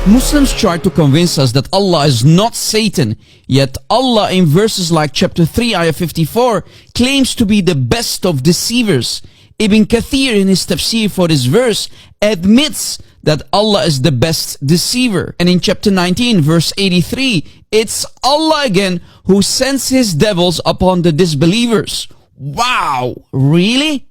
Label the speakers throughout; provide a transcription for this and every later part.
Speaker 1: Muslims try to convince us that Allah is not Satan, yet Allah in verses like chapter 3 ayah 54 claims to be the best of deceivers. Ibn Kathir in his tafsir for this verse admits that Allah is the best deceiver. And in chapter 19 verse 83, it's Allah again who sends his devils upon the disbelievers. Wow, really?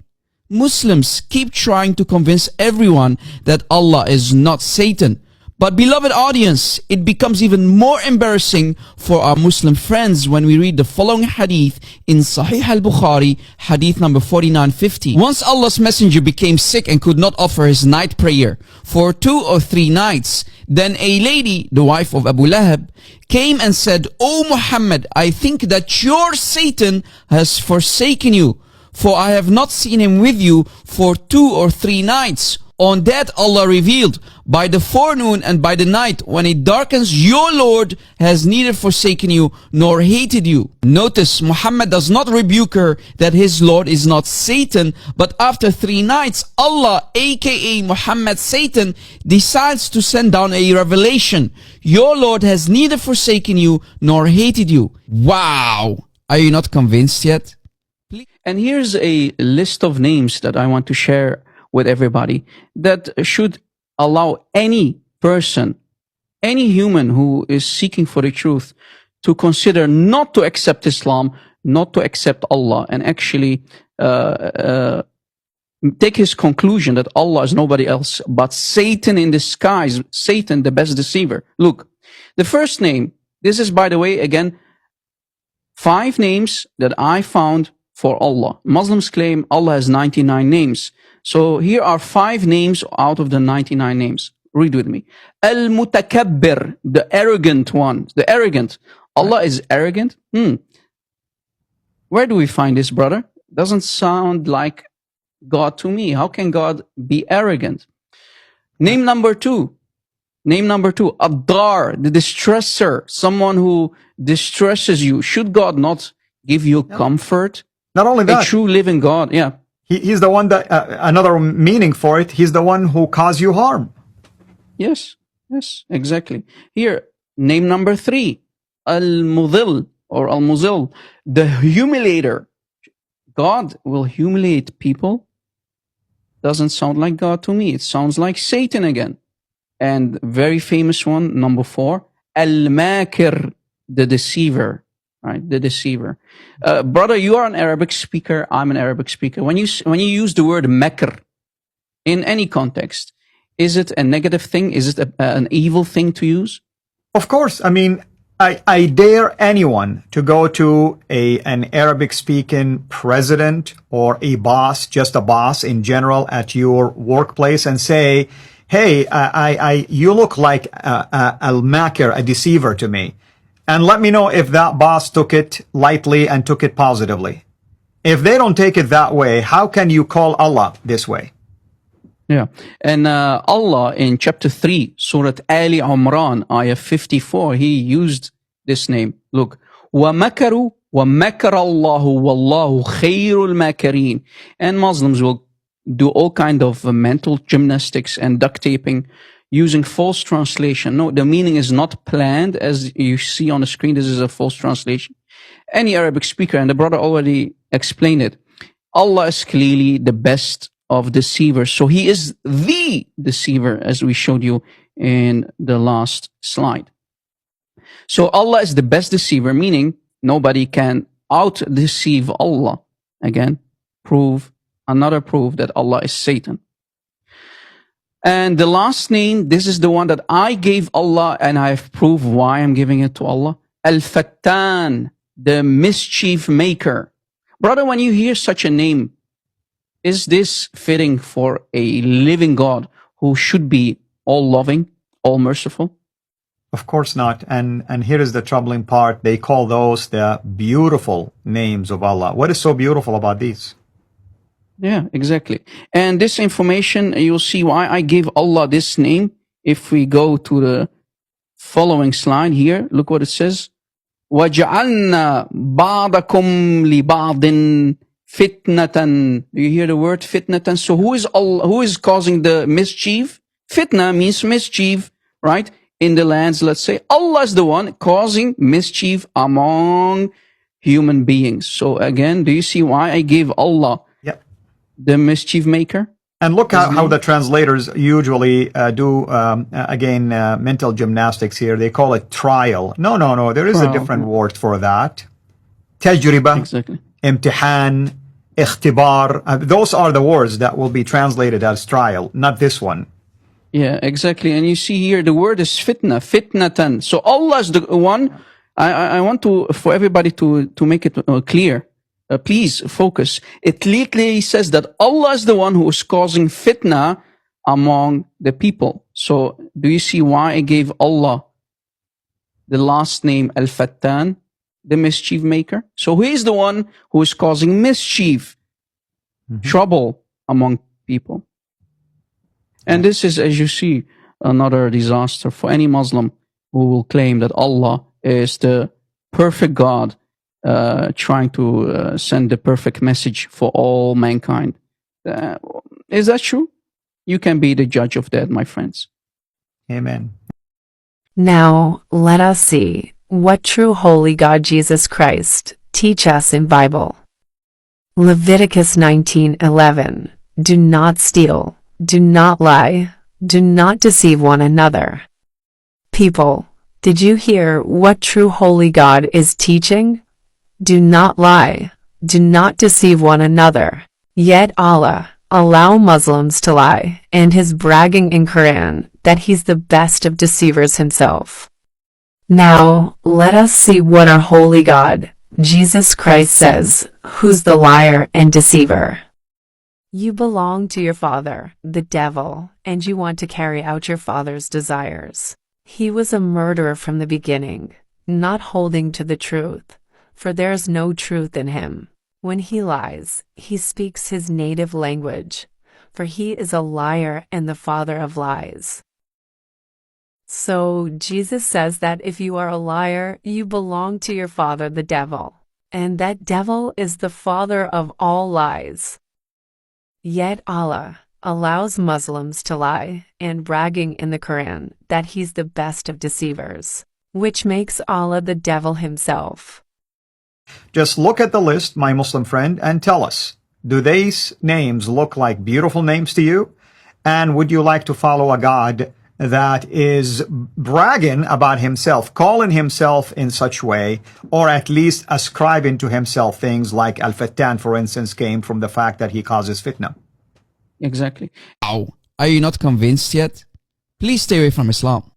Speaker 1: Muslims keep trying to convince everyone that Allah is not Satan. But beloved audience, it becomes even more embarrassing for our Muslim friends when we read the following hadith in Sahih al-Bukhari, hadith number 4950. Once Allah's messenger became sick and could not offer his night prayer for 2 or 3 nights, then a lady, the wife of Abu Lahab, came and said, "O Muhammad, I think that your Satan has forsaken you, for I have not seen him with you for 2 or 3 nights. On that Allah revealed, by the forenoon and by the night, when it darkens, your Lord has neither forsaken you nor hated you." Notice, Muhammad does not rebuke her that his Lord is not Satan, but after 3 nights, Allah, aka Muhammad Satan, decides to send down a revelation. Your Lord has neither forsaken you nor hated you. Wow! Are you not convinced yet? And here's a list of names that I want to share with everybody that should allow any person, any human who is seeking for the truth to consider not to accept Islam, not to accept Allah, and actually take his conclusion that Allah is nobody else but Satan in disguise, Satan the best deceiver. Look, the first name, this is by the way again 5 names that I found for Allah. Muslims claim Allah has 99 names. So here are 5 names out of the 99 names. Read with me. Al-Mutakabbir, the arrogant one. The arrogant. Allah is arrogant? Where do we find this, brother? Doesn't sound like God to me. How can God be arrogant? Name number 2. Name number 2. Ad-Dar, the distresser. Someone who distresses you. Should God not give you comfort?
Speaker 2: Not only that.
Speaker 1: A true living God, yeah.
Speaker 2: He's the one that, another meaning for it, he's the one who caused you harm.
Speaker 1: Yes, yes, exactly. Here, name number 3, Al-Mudhil or Al-Muzil, the humiliator. God will humiliate people? Doesn't sound like God to me. It sounds like Satan again. And very famous one, number 4, Al-Makir, the deceiver. Right, the deceiver. Brother, you are an Arabic speaker. I'm an Arabic speaker. When you use the word makr in any context, is it a negative thing? Is it an evil thing to use?
Speaker 2: Of course. I mean, I dare anyone to go to an Arabic speaking president or a boss, just a boss in general at your workplace and say, "Hey, you look like al-makir, a deceiver to me." And let me know if that boss took it lightly and took it positively. If they don't take it that way, how can you call Allah this way?
Speaker 1: Yeah. And Allah in chapter 3, Surah Ali Imran, ayah 54, he used this name. Look. وَمَكَرُوا وَمَكَرَ اللَّهُ وَاللَّهُ خَيْرُ الْمَاكِرِينَ. And Muslims will do all kind of mental gymnastics and duct taping using false translation. No, the meaning is not planned. As you see on the screen, this is a false translation. Any Arabic speaker, and the brother already explained it, Allah is clearly the best of deceivers. So he is the deceiver, as we showed you in the last slide. So Allah is the best deceiver, meaning nobody can out-deceive Allah. Again, another proof that Allah is Satan. And the last name, this is the one that I gave Allah, and I have proved why I'm giving it to Allah. Al-Fattan, the mischief maker. Brother, when you hear such a name, is this fitting for a living God who should be all loving, all merciful?
Speaker 2: Of course not. And here is the troubling part. They call those the beautiful names of Allah. What is so beautiful about these?
Speaker 1: Yeah, exactly. And this information, you'll see why I gave Allah this name. If we go to the following slide here, look what it says. وَجَعَلْنَا بَعْضَكُمْ لِبَعْضٍ فِتْنَةً. Do you hear the word fitnatan? So who is causing the mischief? Fitna means mischief, right? in the lands, let's say, Allah is the one causing mischief among human beings. So again, do you see why I gave Allah
Speaker 2: Yep.
Speaker 1: the mischief maker?
Speaker 2: And look how the translators usually do, again, mental gymnastics here. They call it trial. No. There is a different word for that. Tajriba,
Speaker 1: Exactly.
Speaker 2: imtihan, ikhtibar. Those are the words that will be translated as trial, not this one.
Speaker 1: Yeah, exactly. And you see here, the word is fitna, fitnatan. So Allah is the one. I want for everybody to make it clear. Please focus. It literally says that Allah is the one who is causing fitna among the people. So do you see why I gave Allah the last name Al-Fattan, the mischief maker? So he is the one who is causing mischief, trouble among people. And this is, as you see, another disaster for any Muslim who will claim that Allah is the perfect God, trying to send the perfect message for all mankind. Is that true? You can be the judge of that, my friends.
Speaker 2: Amen.
Speaker 3: Now, let us see what true holy God Jesus Christ teach us in Bible. Leviticus 19:11. Do not steal, do not lie, do not deceive one another. People, did you hear what true holy God is teaching? Do not lie, do not deceive one another. Yet Allah allow Muslims to lie, and his bragging in Quran that he's the best of deceivers himself. Now, let us see what our holy God, Jesus Christ says, who's the liar and deceiver. You belong to your father, the devil, and you want to carry out your father's desires. He was a murderer from the beginning, not holding to the truth, for there is no truth in him. When he lies, he speaks his native language, for he is a liar and the father of lies. So Jesus says that if you are a liar, you belong to your father, the devil, and that devil is the father of all lies. Yet Allah allows Muslims to lie and bragging in the Quran that he's the best of deceivers, which makes Allah the devil himself.
Speaker 2: Just look at the list, my Muslim friend, and tell us, do these names look like beautiful names to you? And would you like to follow a God that is bragging about himself, calling himself in such way, or at least ascribing to himself things like Al-Fattan, for instance, came from the fact that he causes fitna?
Speaker 1: Exactly.
Speaker 4: Are you not convinced yet? Please stay away from Islam.